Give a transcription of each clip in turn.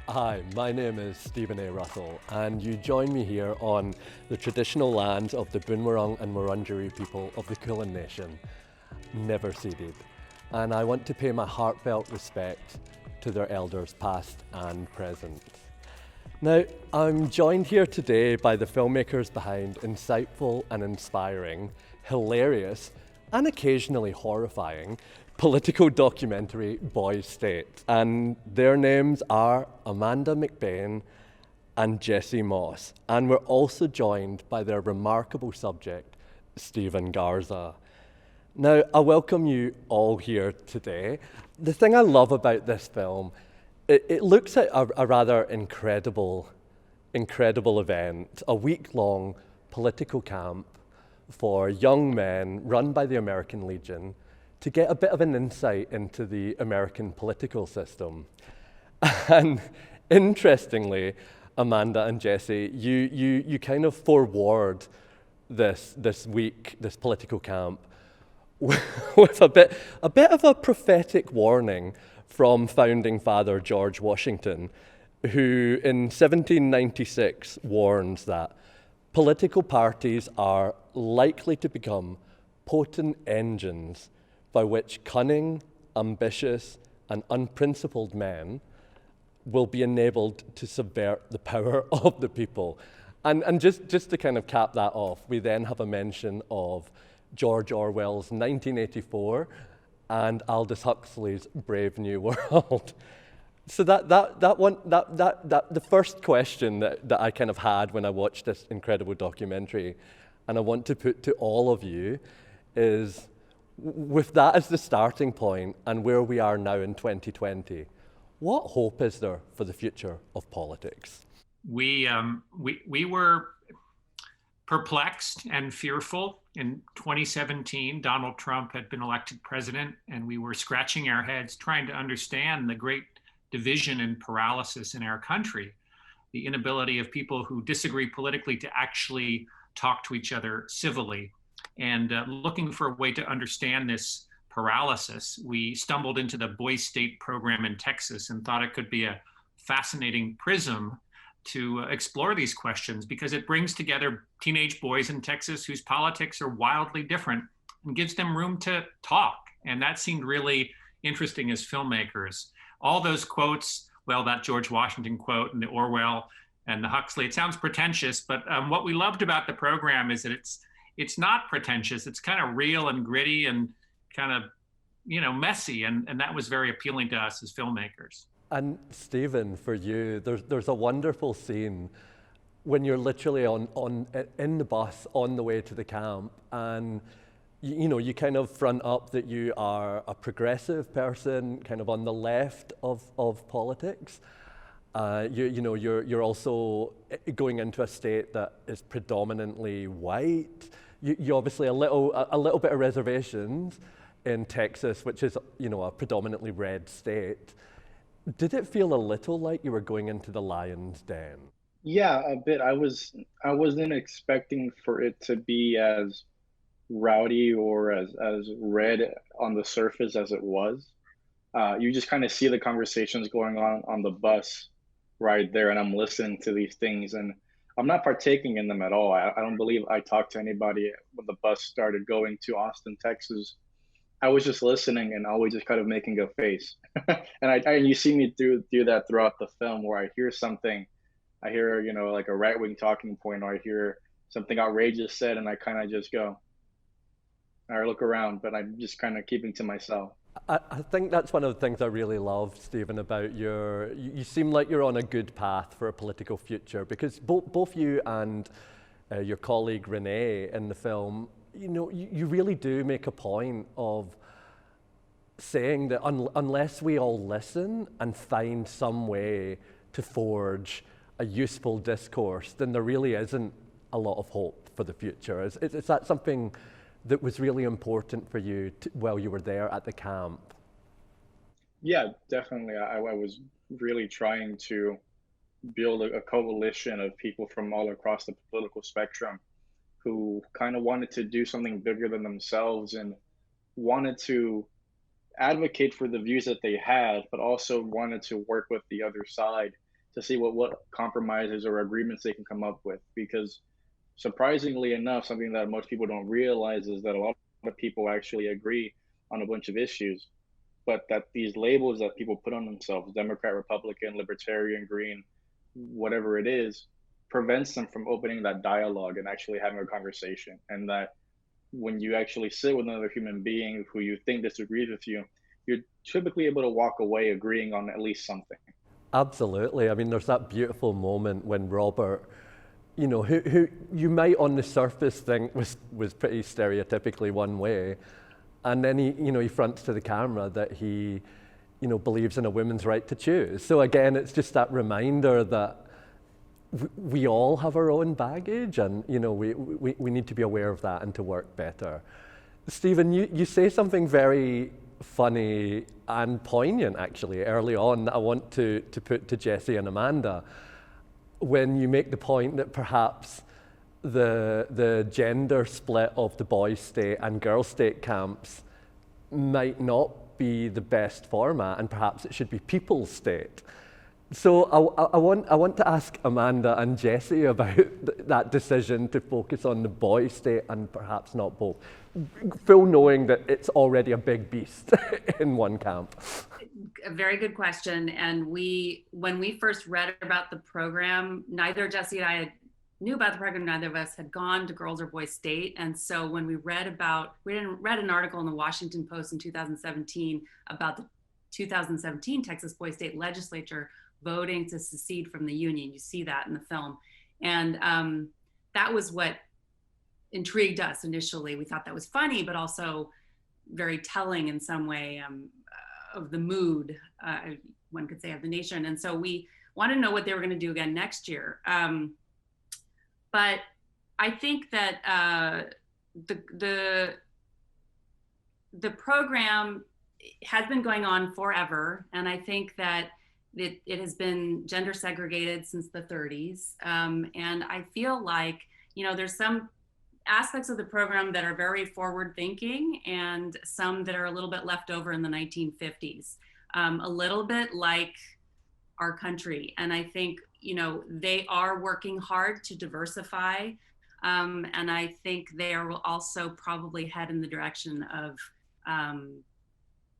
Hi, my name is Stephen A. Russell, and you join me here on the traditional lands of the Boonwurrung and Wurundjeri people of the Kulin Nation, never ceded. And I want to pay my heartfelt respect to their elders past and present. Now, I'm joined here today by the filmmakers behind insightful and inspiring, hilarious, and occasionally horrifying political documentary Boy State. And their names are Amanda McBaine and Jesse Moss. And we're also joined by their remarkable subject, Steven Garza. Now, I welcome you all here today. The thing I love about this film, it looks at a rather incredible event, a week-long political camp for young men run by the American Legion to get a bit of an insight into the American political system. And interestingly, Amanda and Jesse, you kind of foreword this week, this political camp, with a bit of a prophetic warning from founding father George Washington, who in 1796 warns that political parties are likely to become potent engines by which cunning, ambitious, and unprincipled men will be enabled to subvert the power of the people. And just to kind of cap that off, we then have a mention of George Orwell's 1984 and Aldous Huxley's Brave New World. So the first question that I kind of had when I watched this incredible documentary, and I want to put to all of you, is with that as the starting point and where we are now in 2020, what hope is there for the future of politics? We were perplexed and fearful. In 2017, Donald Trump had been elected president, and we were scratching our heads trying to understand the great division and paralysis in our country, the inability of people who disagree politically to actually talk to each other civilly. And looking for a way to understand this paralysis, we stumbled into the Boy State program in Texas and thought it could be a fascinating prism to explore these questions, because it brings together teenage boys in Texas whose politics are wildly different and gives them room to talk. And that seemed really interesting as filmmakers. All those quotes, well, that George Washington quote and the Orwell and the Huxley, it sounds pretentious, but what we loved about the program is that it's not pretentious. It's kind of real and gritty and kind of, messy. And that was very appealing to us as filmmakers. And Stephen, for you, there's a wonderful scene when you're literally in the bus on the way to the camp, and you kind of front up that you are a progressive person, kind of on the left of politics. You're also going into a state that is predominantly white. You obviously a little bit of reservations in Texas, which is a predominantly red state. Did it feel a little like you were going into the lion's den? Yeah, a bit. I wasn't expecting for it to be as rowdy or as red on the surface as it was. You just kind of see the conversations going on the bus right there, and I'm listening to these things, and I'm not partaking in them at all. I don't believe I talked to anybody when the bus started going to Austin, Texas. I was just listening and always just kind of making a face. And you see me do that throughout the film, where I hear something, I hear, like a right-wing talking point, or I hear something outrageous said, and I kind of just go, I look around, but I'm just kind of keeping to myself. I think that's one of the things I really love, Stephen, about you seem like you're on a good path for a political future, because both you and your colleague Renee in the film, you really do make a point of saying that unless we all listen and find some way to forge a useful discourse, then there really isn't a lot of hope for the future. Is that something that was really important for you while you were there at the camp? Yeah, definitely. I was really trying to build a coalition of people from all across the political spectrum who kind of wanted to do something bigger than themselves and wanted to advocate for the views that they had, but also wanted to work with the other side to see what compromises or agreements they can come up with. Because surprisingly enough, something that most people don't realize is that a lot of people actually agree on a bunch of issues, but that these labels that people put on themselves, Democrat, Republican, Libertarian, Green, whatever it is, prevents them from opening that dialogue and actually having a conversation. And that when you actually sit with another human being who you think disagrees with you, you're typically able to walk away agreeing on at least something. Absolutely. I mean, there's that beautiful moment when Robert, who you might on the surface think was pretty stereotypically one way, and then he fronts to the camera that he, believes in a woman's right to choose. So again, it's just that reminder that we all have our own baggage, and we need to be aware of that and to work better. Steven, you say something very funny and poignant actually early on that I want to put to Jesse and Amanda, when you make the point that perhaps the gender split of the boys' state and girls' state camps might not be the best format, and perhaps it should be people's state. So I want to ask Amanda and Jesse about that decision to focus on the boys' state and perhaps not both, full knowing that it's already a big beast in one camp. A very good question. And when we first read about the program, neither Jesse and I knew about the program. Neither of us had gone to girls or boys state. And so when we read an article in the Washington Post in 2017 about the 2017 Texas Boys State Legislature voting to secede from the Union. You see that in the film. And that was what intrigued us initially. We thought that was funny, but also very telling in some way of the mood, one could say, of the nation. And so we wanted to know what they were going to do again next year. But I think that the program has been going on forever. And I think that it has been gender segregated since the 30s. And I feel like, there's some aspects of the program that are very forward thinking and some that are a little bit left over in the 1950s, a little bit like our country. And I think, they are working hard to diversify. And I think they will also probably head in the direction of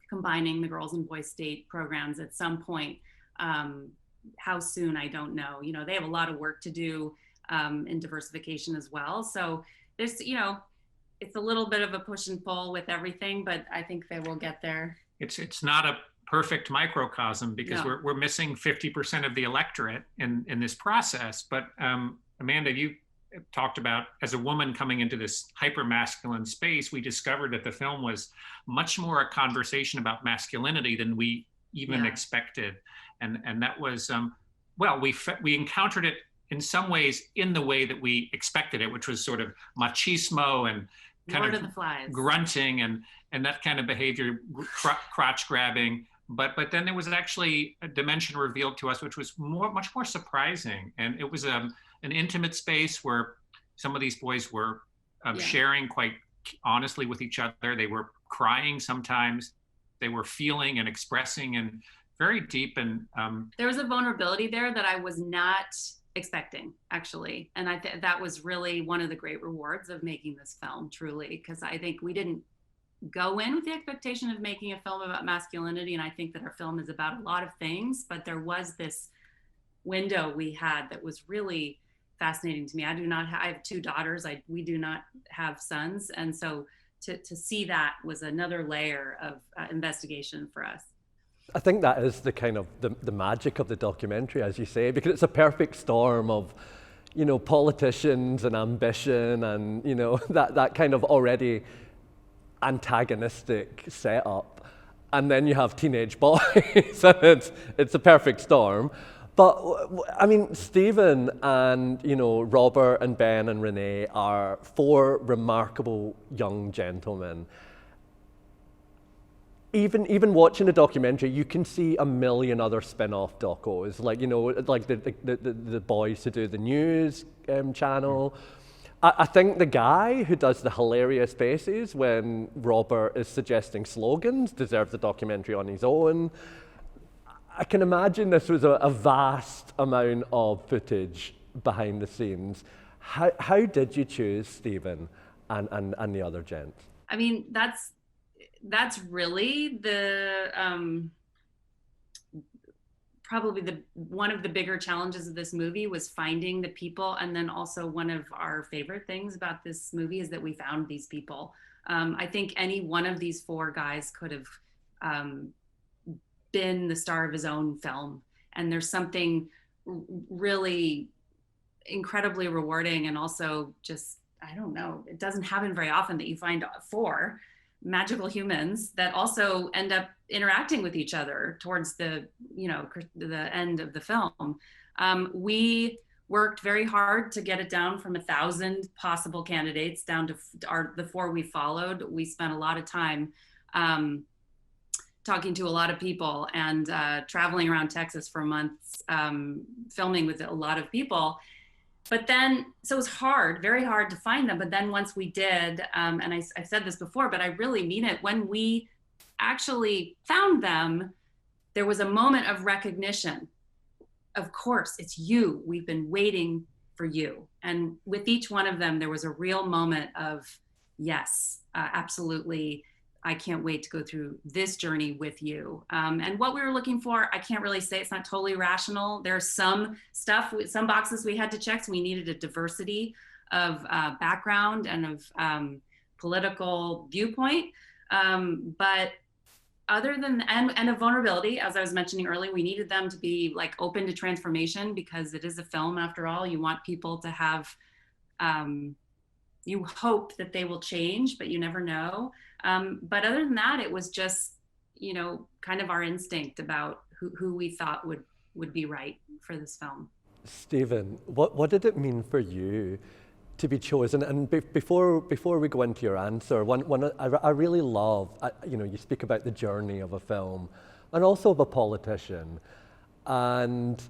combining the girls and boys state programs at some point. How soon, I don't know. They have a lot of work to do in diversification as well. So there's, it's a little bit of a push and pull with everything, but I think they will get there. It's not a perfect microcosm because No. we're missing 50% of the electorate in this process. But Amanda, you talked about, as a woman coming into this hyper-masculine space, we discovered that the film was much more a conversation about masculinity than we even expected. And that was, we encountered it in some ways in the way that we expected it, which was sort of machismo and kind Lord of the Flies. grunting and that kind of behavior, crotch grabbing. But then there was actually a dimension revealed to us, which was much more surprising. And it was an intimate space where some of these boys were sharing quite honestly with each other. They were crying sometimes. They were feeling and expressing and very deep. And there was a vulnerability there that I was not expecting, actually. And I think that was really one of the great rewards of making this film, truly, because I think we didn't go in with the expectation of making a film about masculinity. And I think that our film is about a lot of things, but there was this window we had that was really fascinating to me. I have two daughters. We do not have sons. And so to see that was another layer of investigation for us. I think that is the kind of the magic of the documentary, as you say, because it's a perfect storm of, politicians and ambition and, that kind of already antagonistic setup. And then you have teenage boys, and it's a perfect storm. But I mean, Steven and, Robert and Ben and Renee are four remarkable young gentlemen. Even watching the documentary, you can see a million other spin-off docos, like the boys who do the news channel, I think the guy who does the hilarious faces when Robert is suggesting slogans deserves a documentary on his own. I can imagine this was a vast amount of footage behind the scenes. How did you choose Steven and the other gents? I mean, that's really the probably the one of the bigger challenges of this movie was finding the people. And then also one of our favorite things about this movie is that we found these people. I think any one of these four guys could have been the star of his own film. And there's something really incredibly rewarding, and also just, I don't know, it doesn't happen very often that you find four magical humans that also end up interacting with each other towards the end of the film. We worked very hard to get it down from 1,000 possible candidates down to the four we followed. We spent a lot of time talking to a lot of people and traveling around Texas for months, filming with a lot of people. But then, so it was hard, very hard to find them. But then once we did, and I've said this before, but I really mean it, when we actually found them, there was a moment of recognition. Of course, it's you. We've been waiting for you. And with each one of them, there was a real moment of, yes, absolutely. I can't wait to go through this journey with you. And what we were looking for, I can't really say, it's not totally rational. There's some stuff, some boxes we had to check. So we needed a diversity of background and of political viewpoint. But other than, and a vulnerability, as I was mentioning earlier, we needed them to be like open to transformation, because it is a film after all. You want people to have, you hope that they will change, but you never know. But other than that, it was just, kind of our instinct about who we thought would be right for this film. Steven, what did it mean for you to be chosen? And before we go into your answer, I really love, you speak about the journey of a film and also of a politician. And,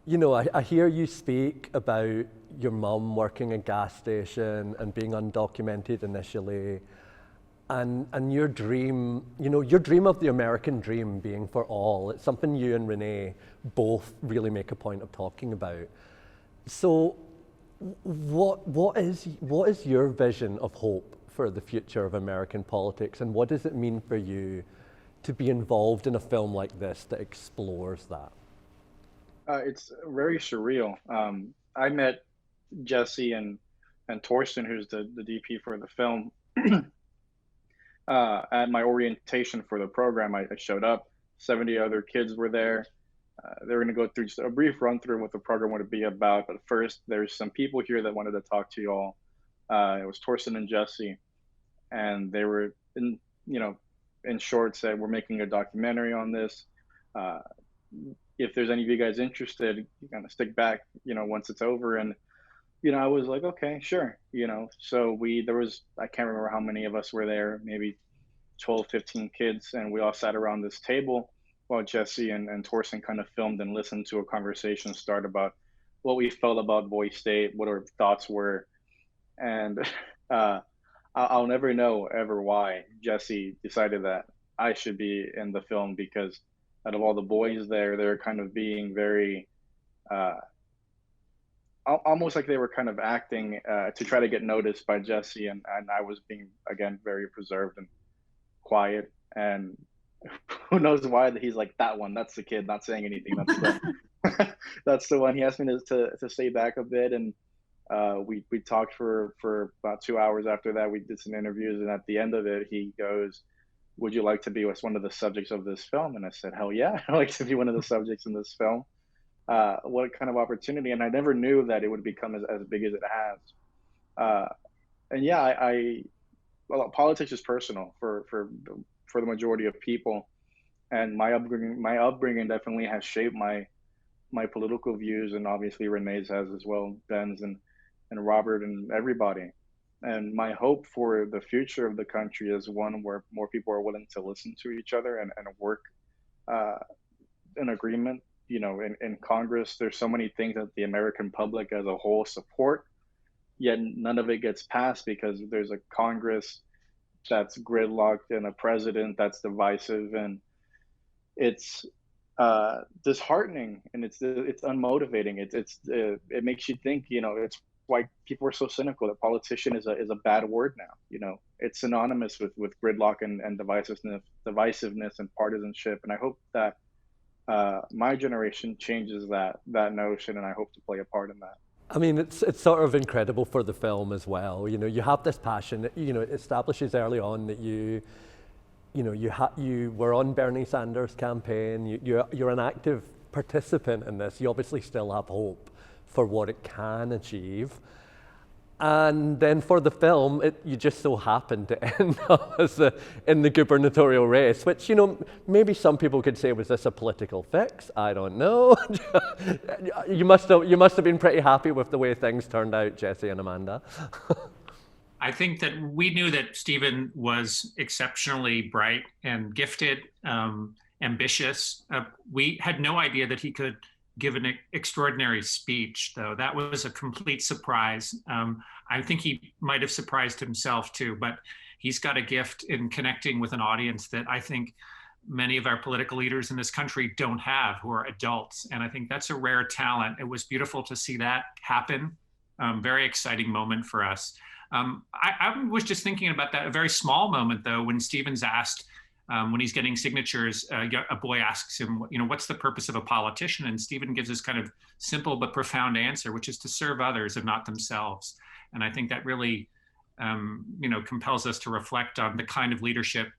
I hear you speak about your mum working a gas station and being undocumented initially. And your dream, your dream of the American dream being for all, it's something you and Renee both really make a point of talking about. So what is your vision of hope for the future of American politics, and what does it mean for you to be involved in a film like this that explores that? It's very surreal. I met Jesse and Torsten, who's the DP for the film, at my orientation for the program. I showed up, 70 other kids were there. They were going to go through just a brief run through what the program would be about. But first, there's some people here that wanted to talk to you all. It was Torsten and Jesse, and they were, in short, said, we're making a documentary on this. If there's any of you guys interested, you kind of stick back, once it's over. And, I was like, okay, sure. So there was, I can't remember how many of us were there, maybe 12, 15 kids. And we all sat around this table while Jesse and Torsten kind of filmed and listened to a conversation start about what we felt about Boise State, what our thoughts were. And I'll never know ever why Jesse decided that I should be in the film, because out of all the boys there, they're kind of being very, almost like they were kind of acting to try to get noticed by Jesse. And I was being, again, very preserved and quiet. And who knows why he's like, that one, that's the kid, not saying anything. That's the, that's the one. He asked me to stay back a bit. And we talked for about 2 hours after that. We did some interviews. And at the end of it, he goes, would you like to be one of the subjects of this film? And I said, hell yeah, I'd like to be one of the subjects in this film. What kind of opportunity. And I never knew that it would become as big as it has. And yeah, well, politics is personal for the majority of people. And my upbringing definitely has shaped my political views, and obviously Renee's has as well, Ben's and Robert and everybody. And my hope for the future of the country is one where more people are willing to listen to each other and work in agreement. In Congress, there's so many things that the American public as a whole support, yet none of it gets passed because there's a Congress that's gridlocked and a president that's divisive, and it's disheartening, and it's unmotivating. It makes you think. It's why people are so cynical that politician is a bad word now. It's synonymous with gridlock and divisiveness and partisanship. And I hope that my generation changes that notion, and I hope to play a part in that. I mean, it's sort of incredible for the film as well. You have this passion. It establishes early on that you were on Bernie Sanders' campaign. You're an active participant in this. You obviously still have hope for what it can achieve. And then for the film, you just so happen to end up in the gubernatorial race, which, maybe some people could say, was this a political fix? I don't know. You must have been pretty happy with the way things turned out, Jesse and Amanda. I think that we knew that Steven was exceptionally bright and gifted, ambitious. We had no idea that he could give an extraordinary speech, though. That was a complete surprise. I think he might have surprised himself too, but he's got a gift in connecting with an audience that I think many of our political leaders in this country don't have, who are adults. And I think that's a rare talent. It was beautiful to see that happen. Very exciting moment for us. I was just thinking about that, a very small moment though, when Steven's asked, when he's getting signatures, a boy asks him, what's the purpose of a politician? And Steven gives this kind of simple but profound answer, which is to serve others and not themselves. And I think that really, compels us to reflect on the kind of leadership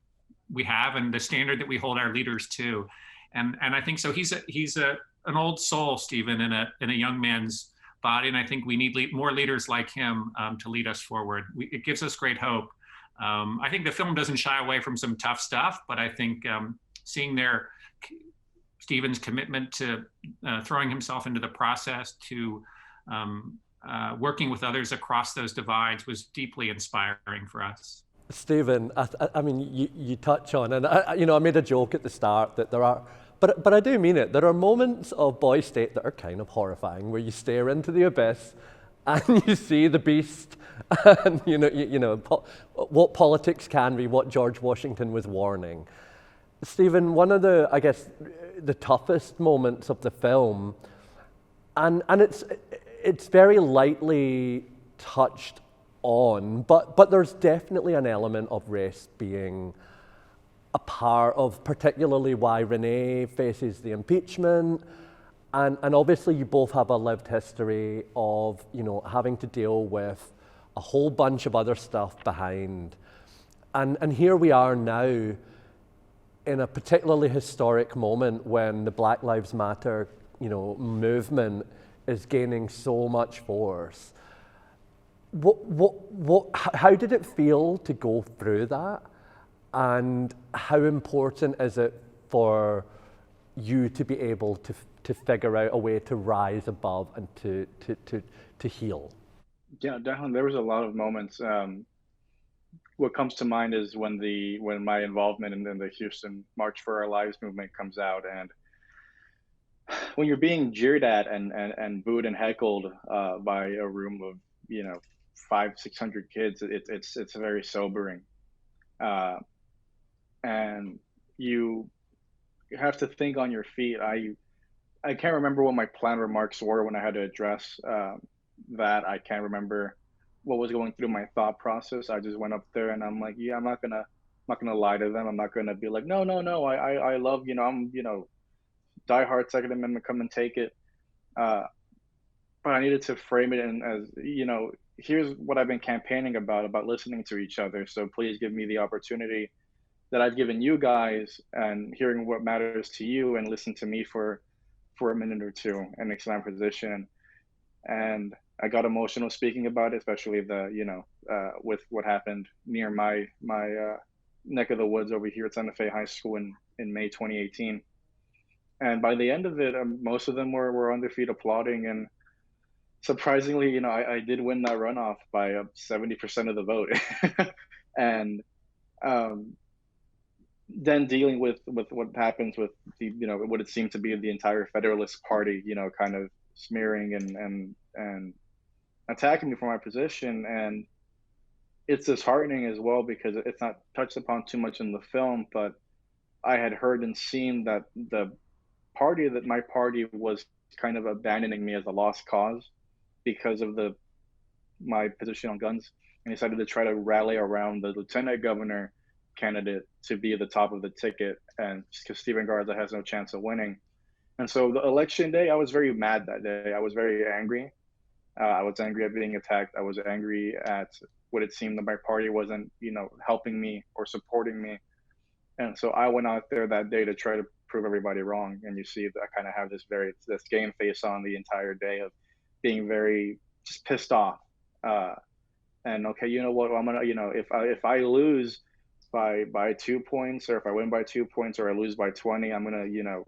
we have and the standard that we hold our leaders to. And I think so. He's an old soul, Steven, in a young man's body, and I think we need more leaders like him to lead us forward. It gives us great hope. I think the film doesn't shy away from some tough stuff, but I think seeing Steven's commitment to throwing himself into the process, to working with others across those divides, was deeply inspiring for us. Steven, I mean, you touch on, and I made a joke at the start that there are, but I do mean it. There are moments of Boy State that are kind of horrifying, where you stare into the abyss and you see the beast, and what politics can be, what George Washington was warning. Steven, one of the toughest moments of the film, and it's very lightly touched on, but there's definitely an element of race being a part of particularly why Renee faces the impeachment. And obviously you both have a lived history of, having to deal with a whole bunch of other stuff behind. And here we are now in a particularly historic moment when the Black Lives Matter, movement is gaining so much force. How did it feel to go through that? And how important is it for you to be able to figure out a way to rise above and to heal? Yeah, definitely. There was a lot of moments. What comes to mind is when my involvement in the Houston March for Our Lives movement comes out, and when you're being jeered at and booed and heckled by a room of 500-600 kids, it's very sobering. And you have to think on your feet. I can't remember what my planned remarks were when I had to address that. I can't remember what was going through my thought process. I just went up there and I'm like, yeah, I'm not gonna lie to them. I'm not gonna be like, no. I love, I'm, diehard Second Amendment, come and take it. But I needed to frame it in as, here's what I've been campaigning about listening to each other. So please give me the opportunity that I've given you guys, and hearing what matters to you, and listen to me for a minute or two and explain my position. And I got emotional speaking about it, especially with what happened near my neck of the woods over here at Santa Fe High School in May 2018. And by the end of it, most of them were on their feet applauding. And surprisingly, I did win that runoff by 70% of the vote. And then dealing with what happens with what it seemed to be the entire Federalist Party, kind of smearing and attacking me for my position. And it's disheartening as well because it's not touched upon too much in the film, but I had heard and seen that my party was kind of abandoning me as a lost cause because of my position on guns, and decided to try to rally around the lieutenant governor candidate to be at the top of the ticket, and because Steven Garza has no chance of winning. And so the election day, I was very mad that day. I was very angry. I was angry at being attacked. I was angry at what it seemed that my party wasn't, helping me or supporting me. And so I went out there that day to try to prove everybody wrong. And you see that I kind of have this game face on the entire day of being very just pissed off. And okay, you know what? I'm gonna, if I lose by 2 points, or if I win by 2 points, or I lose by 20, I'm gonna,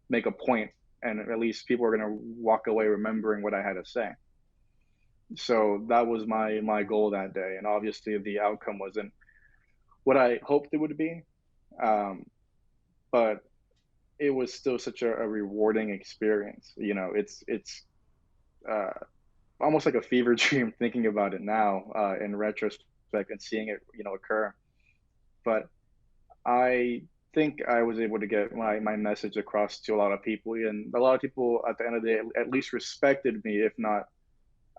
make a point, and at least people are gonna walk away remembering what I had to say. So that was my goal that day, and obviously the outcome wasn't what I hoped it would be, but it was still such a rewarding experience. It's uh, almost like a fever dream thinking about it now, in retrospect, and seeing it occur. But I think I was able to get my message across to a lot of people, and a lot of people at the end of the day at least respected me, if not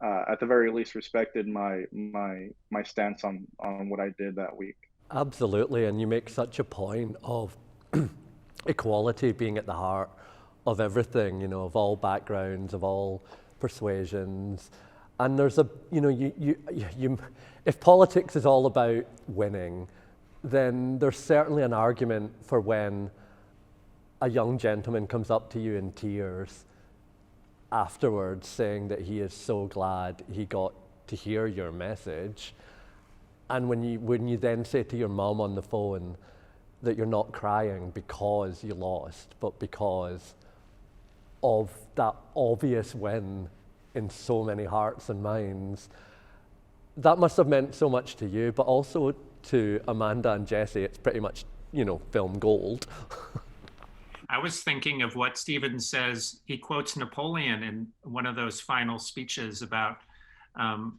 at the very least respected my stance on what I did that week. Absolutely, and you make such a point of equality being at the heart of everything, of all backgrounds, of all persuasions. And there's if politics is all about winning, then there's certainly an argument for when a young gentleman comes up to you in tears afterwards saying that he is so glad he got to hear your message. And when you then say to your mom on the phone that you're not crying because you lost, but because of that obvious win in so many hearts and minds, that must have meant so much to you, but also to Amanda and Jesse, it's pretty much, film gold. I was thinking of what Steven says. He quotes Napoleon in one of those final speeches about, and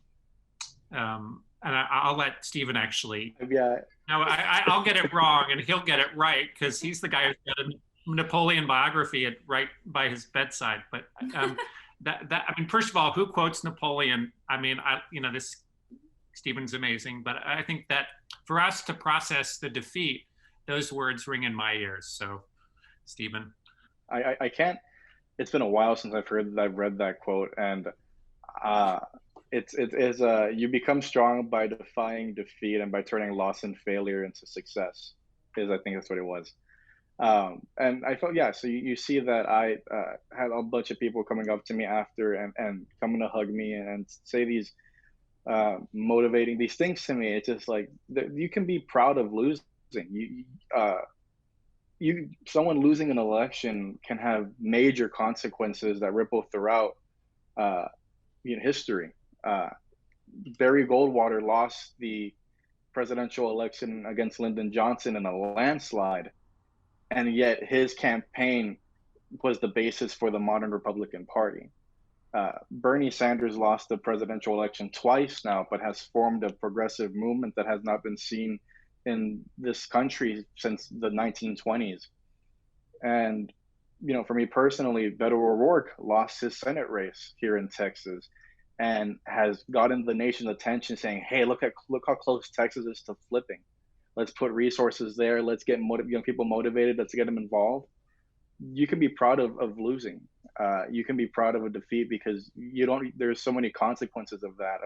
I'll let Steven actually. Yeah. No, I'll get it wrong and he'll get it right because he's the guy who's got a Napoleon biography right by his bedside. But first of all, who quotes Napoleon? This Steven's amazing, but I think that for us to process the defeat, those words ring in my ears. So, Steven. I can't. It's been a while since I've read that quote, and you become strong by defying defeat and by turning loss and failure into success. I think that's what it was. And I felt, yeah. So you see that I had a bunch of people coming up to me after and coming to hug me and say these motivating these things to me. It's just like you can be proud of losing. Someone losing an election can have major consequences that ripple throughout history. Barry Goldwater lost the presidential election against Lyndon Johnson in a landslide, and yet his campaign was the basis for the modern Republican Party. Bernie Sanders lost the presidential election twice now, but has formed a progressive movement that has not been seen in this country since the 1920s. And, for me personally, Beto O'Rourke lost his Senate race here in Texas and has gotten the nation's attention saying, hey, look how close Texas is to flipping. Let's put resources there. Let's get young people motivated. Let's get them involved. You can be proud of losing. You can be proud of a defeat because there's so many consequences of that,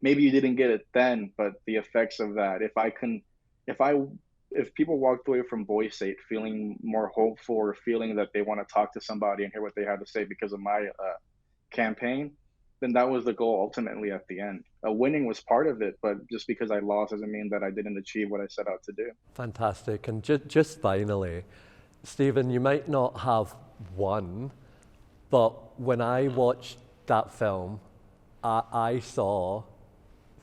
maybe you didn't get it then, but the effects of that. If people walked away from Boy State feeling more hopeful or feeling that they want to talk to somebody and hear what they have to say because of my campaign, then that was the goal ultimately at the end. Winning was part of it, but just because I lost doesn't mean that I didn't achieve what I set out to do. Fantastic. And just finally, Steven, you might not have won, but when I watched that film, I saw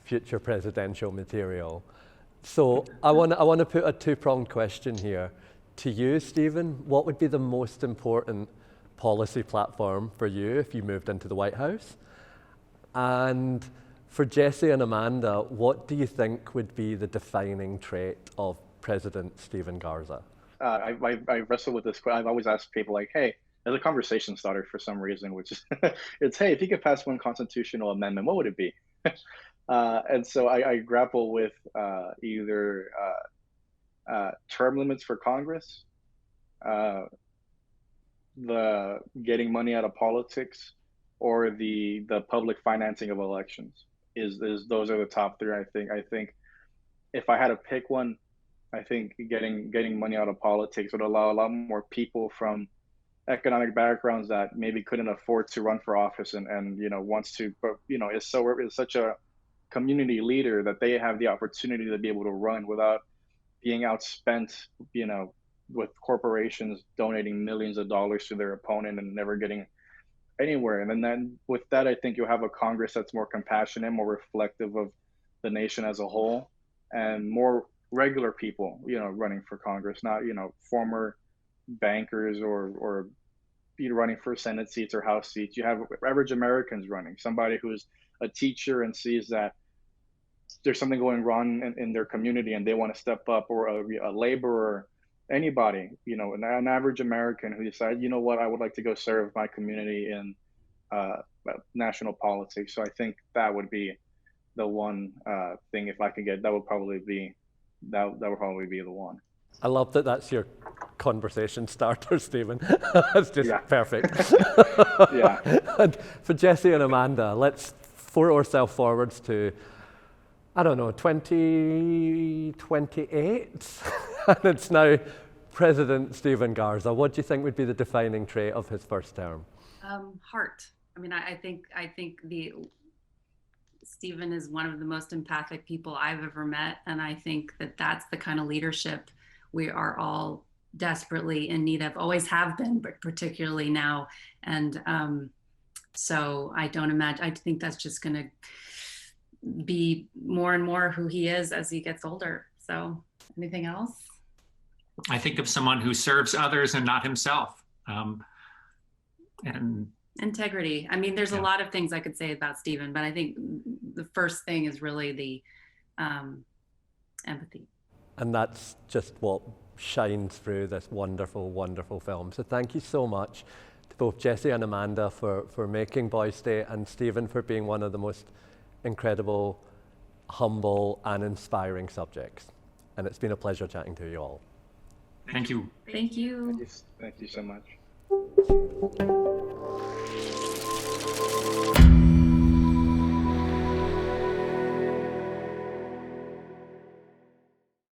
future presidential material. So I want to put a two-pronged question here. To you, Steven, what would be the most important policy platform for you if you moved into the White House? And for Jesse and Amanda, what do you think would be the defining trait of President Steven Garza? I wrestle with this. I've always asked people like, hey, as a conversation starter for some reason, which is, it's, hey, if you could pass one constitutional amendment, what would it be? And so I grapple with either term limits for Congress, the getting money out of politics, or the public financing of elections. Is those are the top three. I think if I had to pick one, I think getting money out of politics would allow a lot more people from economic backgrounds that maybe couldn't afford to run for office and wants to, but is such a community leader that they have the opportunity to be able to run without being outspent, with corporations donating millions of dollars to their opponent and never getting anywhere. And then with that, I think you'll have a Congress that's more compassionate, more reflective of the nation as a whole, and more regular people, running for Congress, not, former bankers or running for Senate seats or House seats. You have average Americans running, somebody who's a teacher and sees that there's something going wrong in their community and they want to step up, or a laborer, anybody, an average American who decides, you know what, I would like to go serve my community in national politics. So I think that would be the one thing, if I could get, that would probably be the one. I love that that's your conversation starter, Steven. That's just perfect. Yeah. And for Jesse and Amanda, let's throw ourselves forwards to, I don't know, 2028? And it's now President Steven Garza. What do you think would be the defining trait of his first term? Heart. I mean, I think Steven is one of the most empathic people I've ever met. And I think that that's the kind of leadership we are all desperately in need of, always have been, but particularly now. And so I think that's just going to be more and more who he is as he gets older. So anything else? I think of someone who serves others and not himself. And integrity. I mean, there's a lot of things I could say about Steven, but I think the first thing is really the empathy. And that's just what shines through this wonderful, wonderful film. So thank you so much to both Jesse and Amanda for making Boys State, and Steven for being one of the most incredible, humble, and inspiring subjects. And it's been a pleasure chatting to you all. Thank you. Thank you. Thank you so much.